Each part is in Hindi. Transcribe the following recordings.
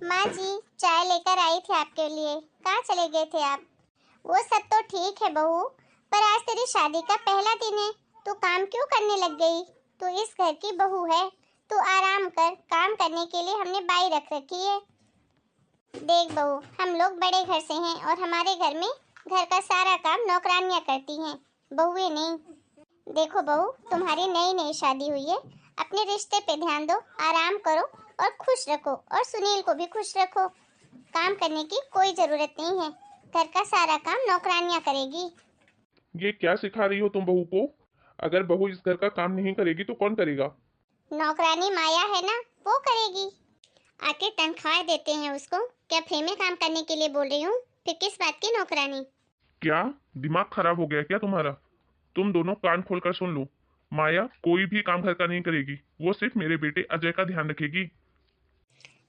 माँ जी, चाय लेकर आई थी आपके लिए। कहाँ चले गए थे आप? वो सब तो ठीक है बहू, पर आज तेरी शादी का पहला दिन है। तू काम क्यों करने लग गई? तू इस घर की बहू है। तू आराम कर। काम करने के लिए हमने बाई रख रखी है। देख बहू, हम लोग बड़े घर से हैं और हमारे घर में घर का सारा काम नौकरानियां करती हैं, बहुएं नहीं। देखो बहू, तुम्हारी नई नई शादी हुई है। अपने रिश्ते पे ध्यान दो, आराम करो और खुश रखो, और सुनील को भी खुश रखो। काम करने की कोई जरूरत नहीं है। घर का सारा काम नौकरानियां करेगी। ये क्या सिखा रही हो तुम बहू को? अगर बहू इस घर का काम नहीं करेगी तो कौन करेगा? नौकरानी माया है ना, वो करेगी। आके तनख्वाह देते हैं उसको। क्या फ्री में काम करने के लिए बोल रही हूँ? फिर किस बात की नौकरानी? क्या दिमाग खराब हो गया क्या तुम्हारा? तुम दोनों कान खोलकर सुन लो। माया कोई भी काम घर का नहीं करेगी, वो सिर्फ मेरे बेटे अजय का ध्यान रखेगी।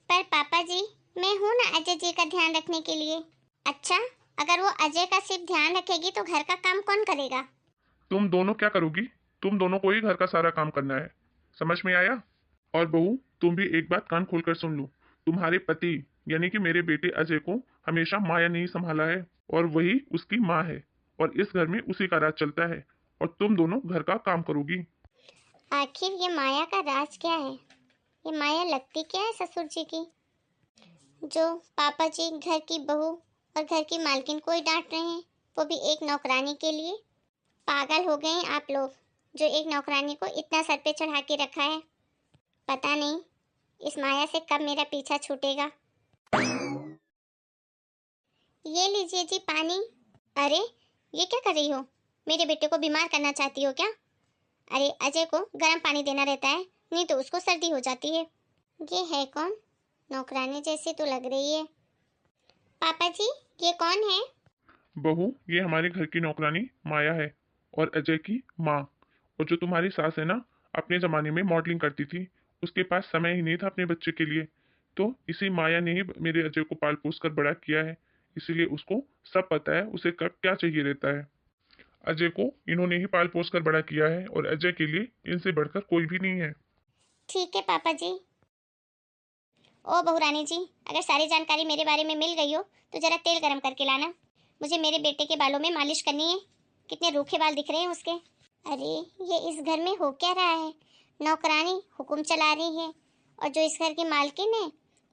पर पापा जी, मैं हूँ ना अजय जी का ध्यान रखने के लिए। अच्छा, अगर वो अजय का सिर्फ ध्यान रखेगी तो घर का काम कौन करेगा? तुम दोनों क्या करोगी? तुम दोनों को ही घर का सारा काम करना है। समझ में आया? और बहू, तुम भी एक बात कान खोलकर सुन लो। तुम्हारे पति यानी कि मेरे बेटे अजय को हमेशा माया ने ही संभाला है, और वही उसकी माँ है, और इस घर में उसी का राज चलता है, और तुम दोनों घर का काम करोगी। आखिर ये माया का राज क्या है? ये माया लगती क्या है ससुर जी की, जो पापा जी घर की बहू और घर की मालकिन को ही डांट रहे हैं, वो भी एक नौकरानी के लिए? पागल हो गए हैं आप लोग, जो एक नौकरानी को इतना सर पे चढ़ा के रखा है। पता नहीं इस माया से कब मेरा पीछा छूटेगा। ये लीजिए जी पानी। अरे, ये क्या कर रही हो? मेरे बेटे को बीमार करना चाहती हो क्या? अरे, अजय को गर्म पानी देना रहता है, नहीं तो उसको सर्दी हो जाती है। ये है कौन? नौकरानी जैसी तो लग रही है। पापा जी, ये कौन है? बहू, ये हमारे घर की नौकरानी माया है, और अजय की माँ। और जो तुम्हारी सास है ना, अपने जमाने में मॉडलिंग करती थी, उसके पास समय ही नहीं था अपने बच्चे के लिए। तो इसी माया ने ही मेरे अजय को पाल पोस कर बड़ा किया है। इसीलिए उसको सब पता है उसे कब क्या चाहिए रहता है। अजय को इन्होंने ही पाल पोस कर बड़ा किया है, और अजय के लिए इनसे बढ़कर कोई भी नहीं है। ठीक है पापा जी। ओ बहुरानी जी, अगर सारी जानकारी मेरे बारे में मिल गई हो तो जरा तेल गरम करके लाना। मुझे मेरे बेटे के बालों में मालिश करनी है। कितने रूखे बाल दिख रहे हैं उसके। अरे, ये इस घर में हो क्या रहा है? नौकरानी हुक्म चला रही है और जो इस घर की मालकिन है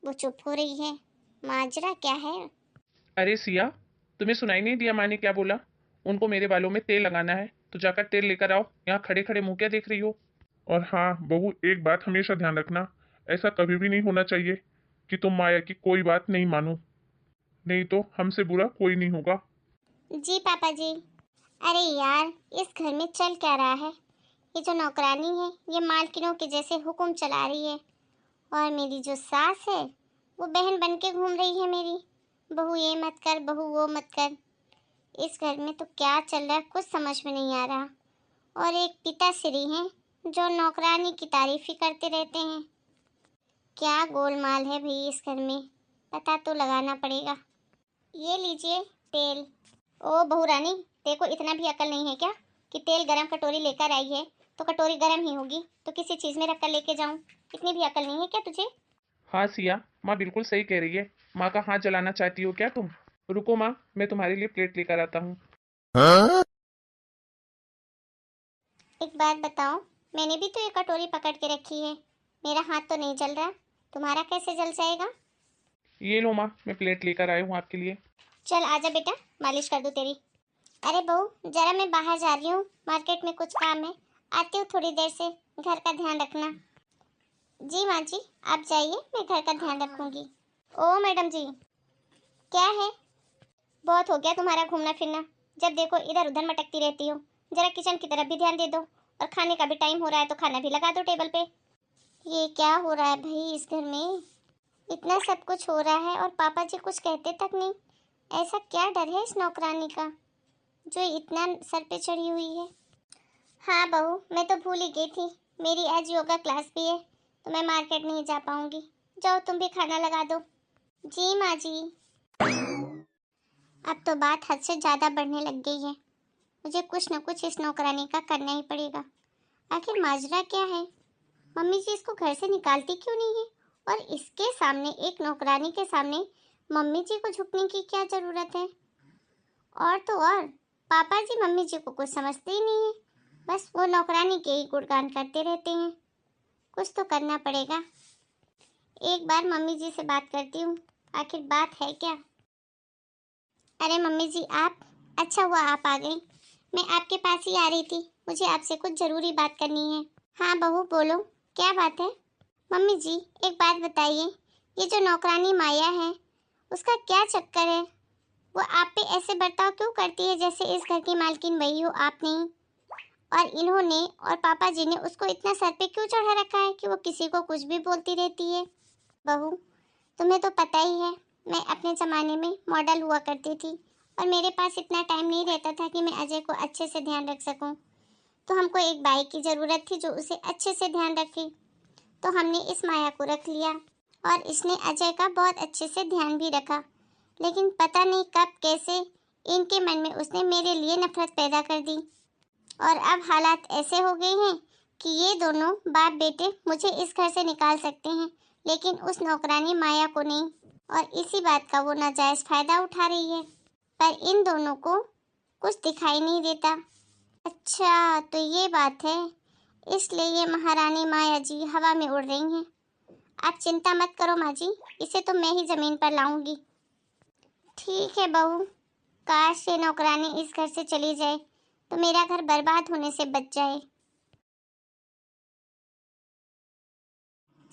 वो चुप हो रही है। माजरा क्या है? अरे सिया, तुम्हें सुनाई नहीं दिया माँ ने क्या बोला? उनको मेरे बालों में तेल लगाना है, तो जाकर तेल लेकर आओ। यहाँ खड़े खड़े मुंह क्या देख रही हो? और हाँ बहू, एक बात हमेशा ध्यान रखना, ऐसा कभी भी नहीं होना चाहिए कि तुम माया की कोई बात नहीं मानो, नहीं तो हमसे बुरा कोई नहीं होगा। जी पापा जी। अरे यार, इस घर में चल क्या रहा है? ये जो नौकरानी है ये मालकिनों के जैसे हुक्म चला रही है, और मेरी जो सास है वो बहन बन के घूम रही है मेरी। बहू ये मत कर, बहू वो मत कर। इस घर में तो क्या चल रहा है कुछ समझ में नहीं आ रहा। और एक पिताश्री हैं जो नौकरानी की तारीफ ही करते रहते हैं। क्या गोलमाल है भाई इस घर में, पता तो लगाना पड़ेगा। ये लीजिए तेल। ओ बहू रानी, तेरे को इतना भी अकल नहीं है क्या कि तेल गरम कटोरी लेकर आई है तो कटोरी गरम ही होगी, तो किसी चीज में रखकर लेके जाऊं? इतनी भी अकल नहीं है क्या तुझे? हाँ सिया, माँ बिल्कुल सही कह रही है। माँ का हाथ जलाना चाहती हो क्या तुम? रुको माँ, मैं तुम्हारे लिए प्लेट लेकर आता हूँ। एक बात बताओ, मैंने भी तो ये कटोरी पकड़ के रखी है। मेरा हाथ तो नहीं जल रहा, तुम्हारा कैसे जल जाएगा? ये लो माँ, मैं प्लेट लेकर आया हूँ आपके लिए। चल आजा बेटा, मालिश कर दूं तेरी। अरे बहू, जरा मैं बाहर जा रही हूँ, मार्केट में कुछ काम है। आती हूँ थोड़ी देर से। घर का ध्यान रखना। जी माँ जी, आप जाइए, मैं घर का ध्यान रखूंगी। ओ मैडम जी। क्या है? बहुत हो गया तुम्हारा घूमना फिरना। जब देखो इधर उधर मटकती रहती हो। जरा किचन की तरफ भी ध्यान दे दो। और खाने का भी टाइम हो रहा है तो खाना भी लगा दो टेबल पे। ये क्या हो रहा है भाई इस घर में? इतना सब कुछ हो रहा है और पापा जी कुछ कहते तक नहीं। ऐसा क्या डर है इस नौकरानी का जो इतना सर पे चढ़ी हुई है? हाँ बहू, मैं तो भूल ही गई थी, मेरी आज योगा क्लास भी है, तो मैं मार्केट नहीं जा पाऊंगी। जाओ तुम भी खाना लगा दो। जी माँ जी। अब तो बात हद से ज़्यादा बढ़ने लग गई है। मुझे कुछ न कुछ इस नौकरानी का करना ही पड़ेगा। आखिर माजरा क्या है? मम्मी जी इसको घर से निकालती क्यों नहीं है और इसके सामने, एक नौकरानी के सामने मम्मी जी को झुकने की क्या जरूरत है। और तो और पापा जी मम्मी जी को कुछ समझते ही नहीं है, बस वो नौकरानी के ही गुणगान करते रहते हैं। कुछ तो करना पड़ेगा। एक बार मम्मी जी से बात करती हूँ, आखिर बात है क्या। अरे मम्मी जी, आप, अच्छा हुआ आप आ गई। मैं आपके पास ही आ रही थी, मुझे आपसे कुछ जरूरी बात करनी है। हाँ बहू बोलो, क्या बात है। मम्मी जी एक बात बताइए, ये जो नौकरानी माया है उसका क्या चक्कर है। वो आप पे ऐसे बर्ताव क्यों करती है जैसे इस घर की मालकिन वही हो, आप नहीं। और इन्होंने और पापा जी ने उसको इतना सर पे क्यों चढ़ा रखा है कि वो किसी को कुछ भी बोलती रहती है। बहू तुम्हें तो पता ही है, मैं अपने ज़माने में मॉडल हुआ करती थी और मेरे पास इतना टाइम नहीं रहता था कि मैं अजय को अच्छे से ध्यान रख सकूं। तो हमको एक बाई की ज़रूरत थी जो उसे अच्छे से ध्यान रखे। तो हमने इस माया को रख लिया और इसने अजय का बहुत अच्छे से ध्यान भी रखा। लेकिन पता नहीं कब कैसे इनके मन में उसने मेरे लिए नफरत पैदा कर दी और अब हालात ऐसे हो गए हैं कि ये दोनों बाप बेटे मुझे इस घर से निकाल सकते हैं, लेकिन उस नौकरानी माया को नहीं। और इसी बात का वो नाजायज फायदा उठा रही है, पर इन दोनों को कुछ दिखाई नहीं देता। अच्छा तो ये बात है, इसलिए ये महारानी माया जी हवा में उड़ रही हैं। आप चिंता मत करो माँ जी, इसे तो मैं ही जमीन पर लाऊंगी। ठीक है बहू, काश ये नौकरानी इस घर से चली जाए तो मेरा घर बर्बाद होने से बच जाए।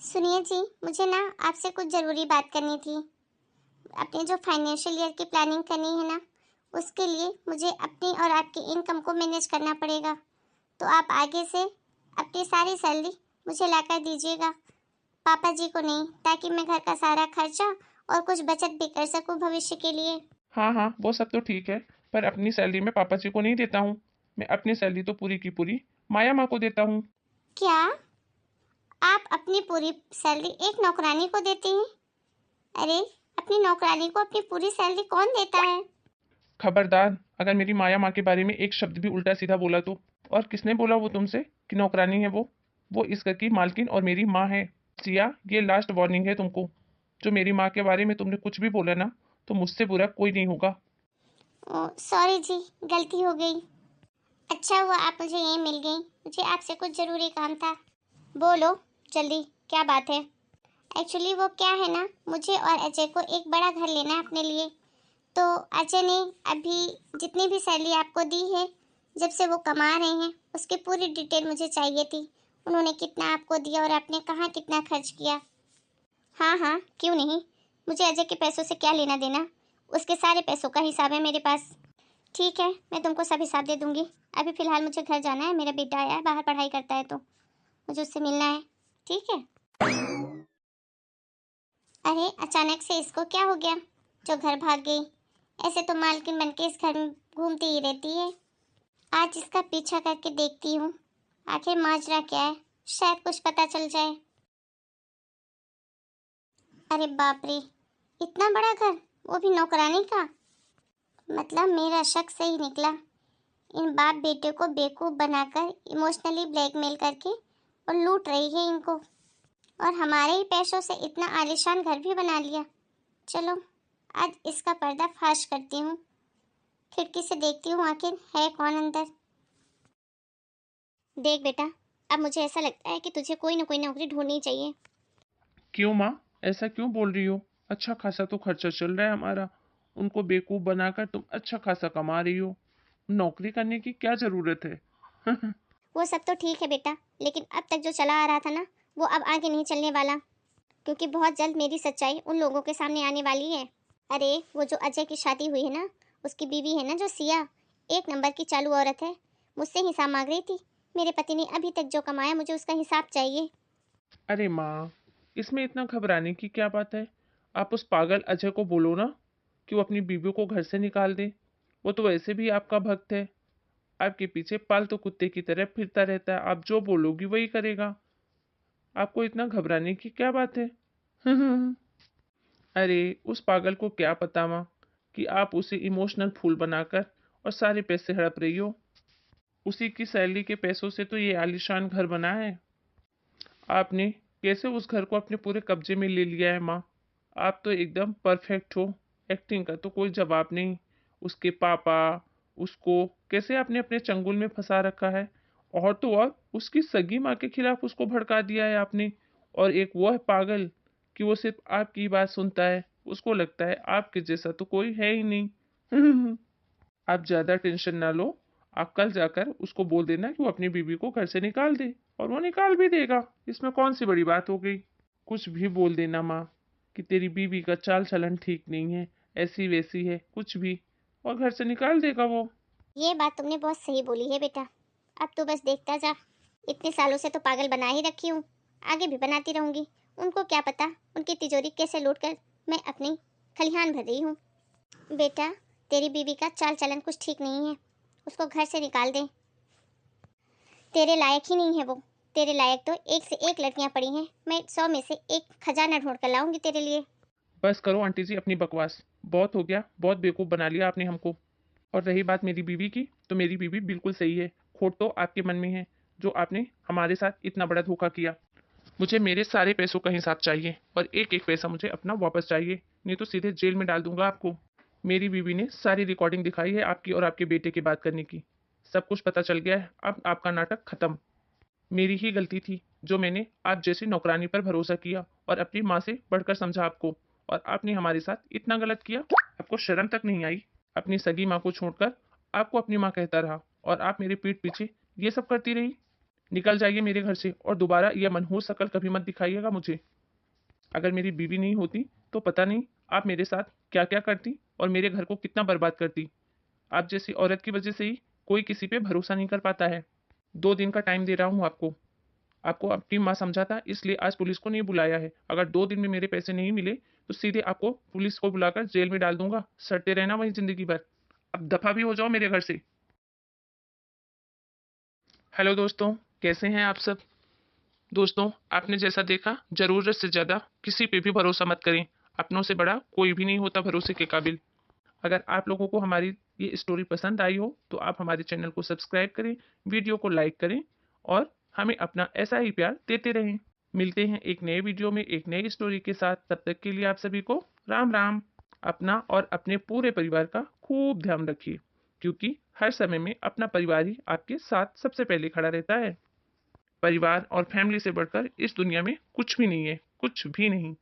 सुनिए जी, मुझे ना आपसे कुछ ज़रूरी बात करनी थी। अपने जो फाइनेंशियल ईयर की प्लानिंग करनी है ना, उसके लिए मुझे अपनी और आपकी इनकम को मैनेज करना पड़ेगा। तो आप आगे से अपनी सारी सैलरी मुझे लाकर दीजिएगा, पापा जी को नहीं, ताकि मैं घर का सारा खर्चा और कुछ बचत भी कर सकूं भविष्य के लिए। हाँ हाँ, वो सब तो ठीक है, पर अपनी सैलरी मैं पापा जी को नहीं देता हूँ। मैं अपनी सैलरी तो पूरी की पूरी माया माँ को देता हूँ। क्या आप अपनी पूरी सैलरी एक नौकरानी को देते हैं? अरे, अपनी नौकरानी को अपनी पूरी सैलरी कौन देता है? खबरदार, अगर मेरी माया माँ के बारे में एक शब्द भी उल्टा सीधा बोला तो। और किसने बोला वो तुमसे कि नौकरानी है वो इस घर की मालकिन और मेरी माँ है। सिया, ये लास्ट वार्निंग है तुमको। जो मेरी माँ के बारे में तुमने कुछ भी बोला ना, तो मुझसे बुरा कोई नहीं होगा। सॉरी जी, गलती हो गई। अच्छा हुआ आप मुझे यहीं मिल गई, मुझे आपसे कुछ ज़रूरी काम था। बोलो जल्दी, क्या बात है। एक्चुअली वो क्या है ना, मुझे और अजय को एक बड़ा घर लेना है अपने लिए। तो अजय ने अभी जितनी भी सैलरी आपको दी है, जब से वो कमा रहे हैं, उसकी पूरी डिटेल मुझे चाहिए थी। उन्होंने कितना आपको दिया और आपने कहाँ कितना खर्च किया। हाँ हाँ, क्यों नहीं, मुझे अजय के पैसों से क्या लेना देना, उसके सारे पैसों का हिसाब है मेरे पास। ठीक है, मैं तुमको सब हिसाब दे दूंगी। अभी फ़िलहाल मुझे घर जाना है, मेरा बेटा आया है, बाहर पढ़ाई करता है, तो मुझे उससे मिलना है। ठीक है। अरे अचानक से इसको क्या हो गया जो घर भाग गई। ऐसे तो मालकिन बन के इस घर में घूमती ही रहती है। आज इसका पीछा करके देखती हूँ, आखिर माजरा क्या है, शायद कुछ पता चल जाए। अरे बाप रे, इतना बड़ा घर, वो भी नौकरानी का। मतलब मेरा शक सही निकला। इन बाप बेटे को बेवकूफ़ बनाकर इमोशनली ब्लैकमेल करके और लूट रही है इनको, और हमारे ही पैसों से इतना आलीशान घर भी बना लिया। चलो आज इसका पर्दा फाश करती हूँ, खिड़की से देखती हूँ आखिर है कौन अंदर। देख बेटा, अब मुझे ऐसा लगता है कि तुझे कोई ना कोई नौकरी ढूंढनी चाहिए। क्यों माँ, ऐसा क्यों बोल रही हो? अच्छा खासा तो खर्चा चल रहा है हमारा। उनको बेवकूफ़ बनाकर तुम अच्छा खासा कमा रही हो। नौकरी करने की क्या ज़रूरत है? वो सब तो ठीक है बेटा, लेकिन अब तक जो चला आ रहा था ना, वो अब आगे नहीं चलने वाला, क्योंकि बहुत जल्द मेरी सच्चाई उन लोगों के सामने आने वाली है। अरे वो जो अजय की शादी हुई है ना, उसकी बीवी है ना जो सिया, एक नंबर की चालू औरत है। मुझसे हिसाब मांग रही थी। मेरे पति ने अभी तक जो कमाया, मुझे उसका हिसाब चाहिए। अरे माँ, इसमें इतना घबराने की क्या बात है? आप उस पागल अजय को बोलो ना कि वो अपनी बीवी को घर से निकाल दे। वो तो वैसे भी आपका भक्त है, आपके पीछे पालतू कुत्ते की तरह फिरता रहता है। आप जो बोलोगी वही करेगा। आपको इतना घबराने की क्या बात है? अरे उस पागल को क्या पता माँ कि आप उसे इमोशनल फूल बनाकर और सारे पैसे हड़प रही हो। उसी की सैलरी के पैसों से तो ये आलीशान घर बना है। आपने कैसे उस घर को अपने पूरे कब्जे में ले लिया है माँ। आप तो एकदम परफेक्ट हो, एक्टिंग का तो कोई जवाब नहीं। उसके पापा, उसको कैसे आपने अपने चंगुल में फंसा रखा है। और तो और उसकी सगी माँ के खिलाफ उसको भड़का दिया है आपने। और एक वो है पागल कि वो सिर्फ आपकी बात सुनता है, उसको लगता है आपके जैसा तो कोई है ही नहीं। आप ज़्यादा टेंशन ना लो। आप कल जाकर उसको बोल देना कि वो अपनी बीवी को घर से निकाल दे, और वो निकाल भी देगा। इसमें कौन सी बड़ी बात हो गई। कुछ भी बोल देना माँ कि तेरी बीवी का चाल चलन ठीक नहीं है, ऐसी वैसी है, कुछ भी, और घर से निकाल देगा वो। ये बात तुमने बहुत सही बोली है बेटा। अब तो बस देखता जा। इतने सालों से तो पागल बना ही रखी हूँ, आगे भी बनाती रहूंगी। उनको क्या पता उनकी तिजोरी कैसे लूट कर मैं अपनी खलिहान भर रही हूँ। बेटा, तेरी बीवी का चाल चलन कुछ ठीक नहीं है, उसको घर से निकाल दे। तेरे लायक ही नहीं है वो। तेरे लायक तो एक से एक लड़कियां पड़ी हैं। मैं 100 में से एक खजाना ढूंढ कर लाऊंगी तेरे लिए। बस करो आंटी जी अपनी बकवास, बहुत हो गया, बहुत बेवकूफ़ बना लिया आपने हमको। और रही बात मेरी बीवी की, तो मेरी बीवी बिल्कुल सही है। खोट तो आपके मन में है, जो आपने हमारे साथ इतना बड़ा धोखा किया। मुझे मेरे सारे पैसों का हिसाब चाहिए, और एक एक पैसा मुझे अपना वापस चाहिए, नहीं तो सीधे जेल में डाल दूंगा आपको। मेरी बीवी ने सारी रिकॉर्डिंग दिखाई है आपकी और आपके बेटे की बात करने की। सब कुछ पता चल गया है, अब आपका नाटक खत्म। मेरी ही गलती थी जो मैंने आप जैसी नौकरानी पर भरोसा किया और अपनी माँ से बढ़कर समझा आपको। और आपने हमारे साथ इतना गलत किया, आपको शर्म तक नहीं आई। अपनी सगी माँ को छोड़कर आपको अपनी माँ कहता रहा, और आप मेरी पीठ पीछे ये सब करती रही। निकल जाइए मेरे घर से, और दोबारा यह मनहूस शकल कभी मत दिखाइएगा मुझे। अगर मेरी बीवी नहीं होती तो पता नहीं आप मेरे साथ क्या क्या करती और मेरे घर को कितना बर्बाद करती। आप जैसी औरत की वजह से ही कोई किसी पे भरोसा नहीं कर पाता है। 2 दिन का टाइम दे रहा हूँ आपको। आपको अपनी माँ समझा था, इसलिए आज पुलिस को नहीं बुलाया है। अगर 2 दिन में मेरे पैसे नहीं मिले तो सीधे आपको पुलिस को बुलाकर जेल में डाल दूंगा। सड़ते रहना वहीं जिंदगी भर। अब दफा भी हो जाओ मेरे घर से। हेलो दोस्तों, कैसे हैं आप सब। दोस्तों, आपने जैसा देखा, जरूरत से ज्यादा किसी पे भी भरोसा मत करें। अपनों से बड़ा कोई भी नहीं होता भरोसे के काबिल। अगर आप लोगों को हमारी ये स्टोरी पसंद आई हो तो आप हमारे चैनल को सब्सक्राइब करें, वीडियो को लाइक करें, और हमें अपना ऐसा ही प्यार देते रहें। मिलते हैं एक नए वीडियो में एक नई स्टोरी के साथ। तब तक के लिए आप सभी को राम राम। अपना और अपने पूरे परिवार का खूब ध्यान रखिए, क्योंकि हर समय में अपना परिवार ही आपके साथ सबसे पहले खड़ा रहता है। परिवार और फैमिली से बढ़कर इस दुनिया में कुछ भी नहीं है, कुछ भी नहीं।